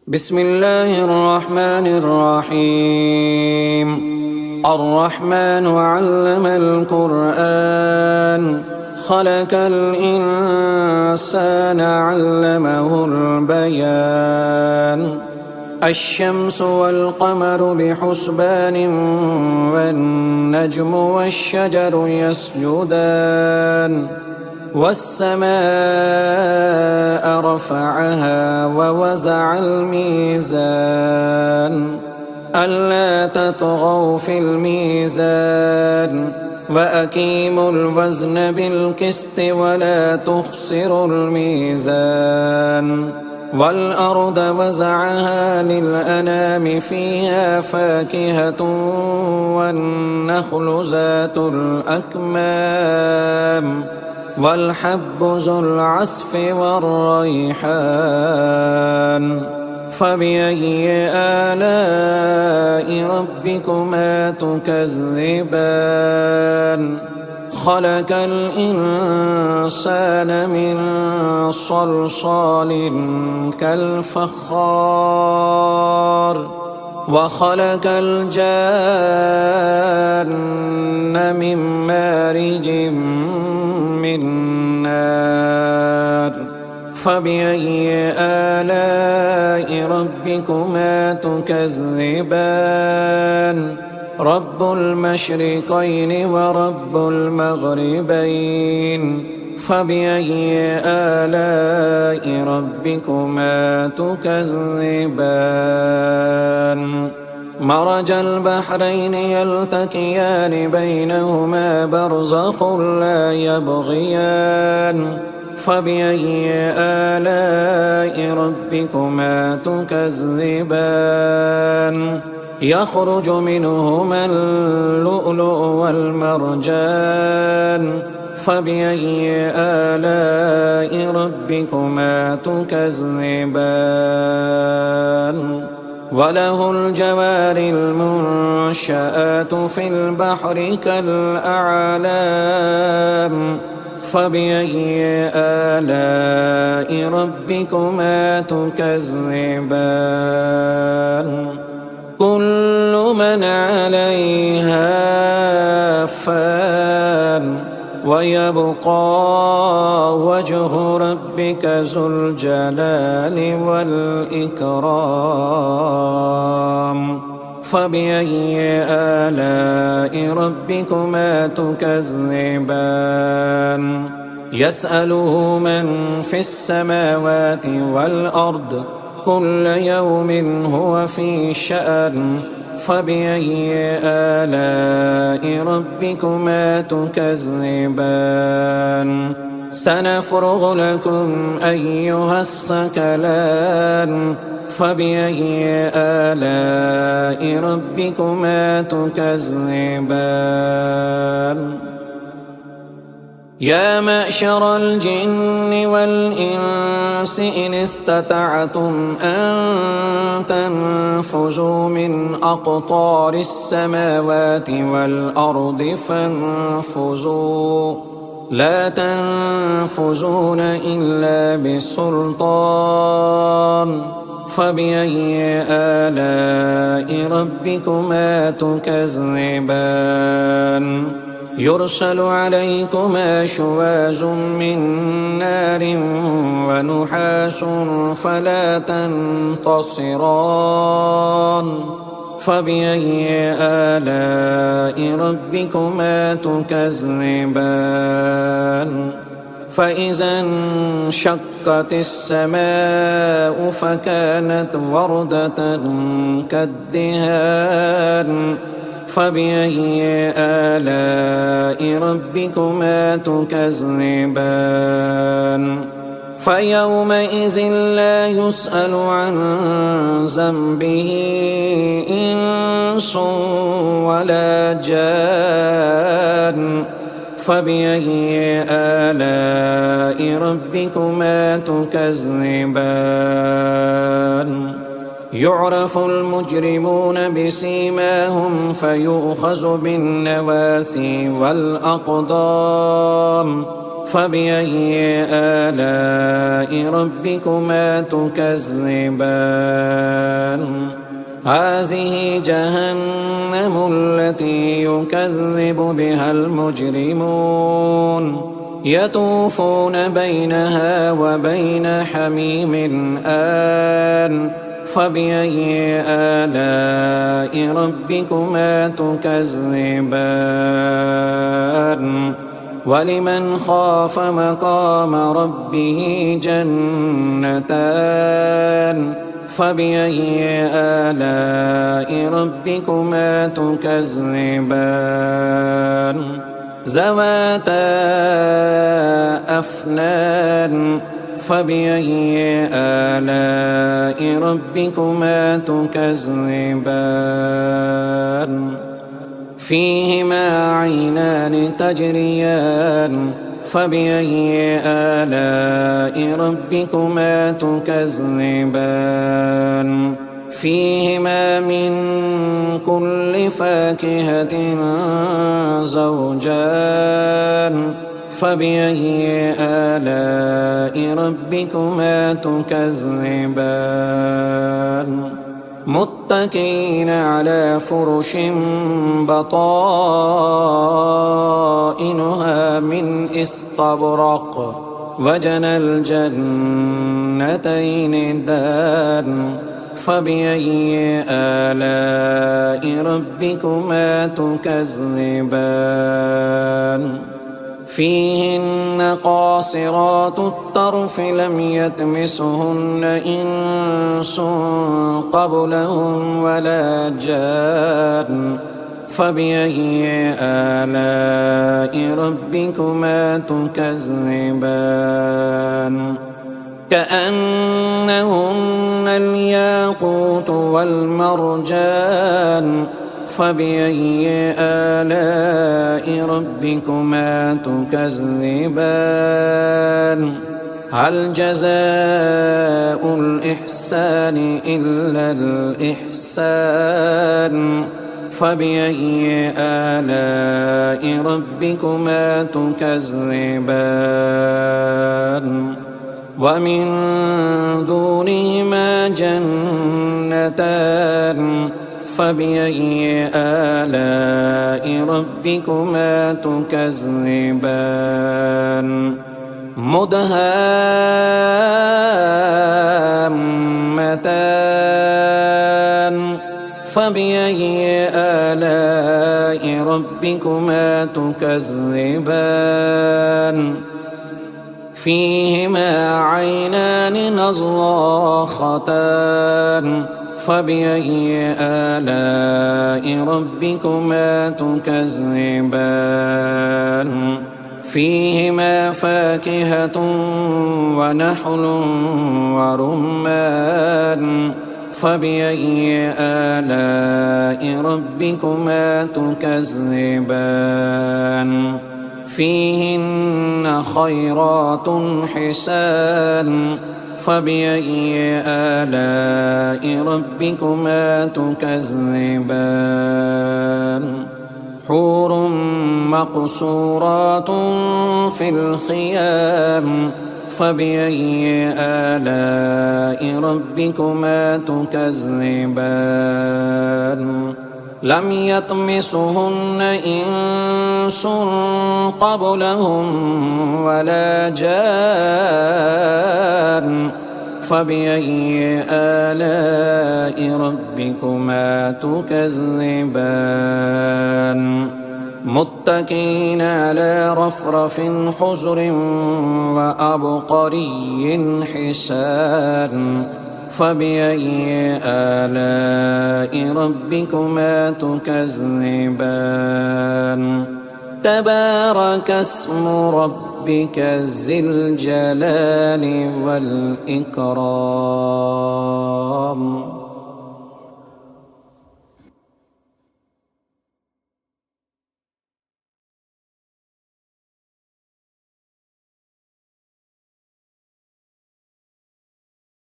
بسم الله الرحمن الرحيم. الرحمن علم القرآن خلق الإنسان علمه البيان. الشمس والقمر بحسبان والنجم والشجر يسجدان والسماء رفعها ووزع الميزان ألا تطغوا في الميزان وأقيموا الوزن بالقسط ولا تخسروا الميزان. والأرض وزعها للأنام فيها فاكهة والنخل ذات الأكمام والحب ذو العصف والريحان. فبأي آلاء ربكما تكذبان؟ خلق الإنسان من صلصال كالفخار وخلق الجان من مارج من نار. فبأي آلاء ربكما تكذبان؟ رب المشرقين ورب المغربين. فبأي آلاء ربكما تكذبان؟ مرج البحرين يلتقيان بينهما برزخ لا يبغيان. فبأي آلاء ربكما تكذبان؟ يخرج منهما اللؤلؤ والمرجان. فبأي آلاء ربكما تكذبان؟ وله الجوار المنشآت في البحر كالأعلام. فبأي آلاء ربكما تكذبان؟ كل من عليها فان ويبقى وجه ربك ذو الجلال والإكرام. فبأي آلاء ربكما تكذبان؟ يسأله من في السماوات والأرض كل يوم هو في شأن. فبأي آلاء ربكما تكذبان؟ سنفرغ لكم أيها الثقلان. فبأي آلاء ربكما تكذبان؟ يا معشر الجن والإنس إن استطعتم أن تنفذوا من أقطار السماوات والأرض فانفذوا لا تنفذون إلا بسلطان. فبأي آلاء ربكما تكذبان؟ يرسل عليكما شواظ من نار ونحاس فلا تنتصران. فبأي آلاء ربكما تكذبان؟ فإذا انشقت السماء فكانت وردة كالدهان. فبأي آلاء ربكما تكذبان؟ فيومئذ لا يسأل عن ذنبه إنس ولا جان. فبأي آلاء ربكما تكذبان؟ يعرف المجرمون بسيماهم فيؤخذ بالنواسي والأقدام. فبأي آلاء ربكما تكذبان هذه جهنم التي يكذب بها المجرمون يطوفون بينها وبين حميم آن فبأي آلاء ربكما تكذبان ولمن خاف مقام ربه جنتان فبأي آلاء ربكما تكذبان ذواتا أفنان فبأي آلاء ربكما تكذبان فيهما عينان تجريان فبأي آلاء ربكما تكذبان فيهما من كل فاكهة زوجان فبأي آلاء ربكما تكذبان متكئين على فرش بطائنها من استبرق وجنى الجنتين دان فبأي آلاء ربكما تكذبان فيهن قاصرات الطرف لم يطمثهن إنس قبلهم ولا جان فبأي آلاء ربكما تكذبان كأنهن الياقوت والمرجان فبأي آلاء ربكما تكذبان هل جزاء الإحسان إلا الإحسان فبأي آلاء ربكما تكذبان ومن دونهما جنتان فبأي آلاء ربكما تكذبان مدهامتان فبأي آلاء ربكما تكذبان فيهما عينان نضاختان فبأي آلاء ربكما تكذبان فيهما فاكهة ونحل ورمان فبأي آلاء ربكما تكذبان فيهن خيرات حسان فبأي آلاء ربكما تكذبان حور مقصورات في الخيام فبأي آلاء ربكما تكذبان لم يطمثهن إنس قبلهم ولا جان فبأي آلاء ربكما تكذبان متكئين على رفرف خضر وعبقري حسان فبأي آلاء ربكما تكذبان تبارك اسم ربك ذي الجلال والإكرام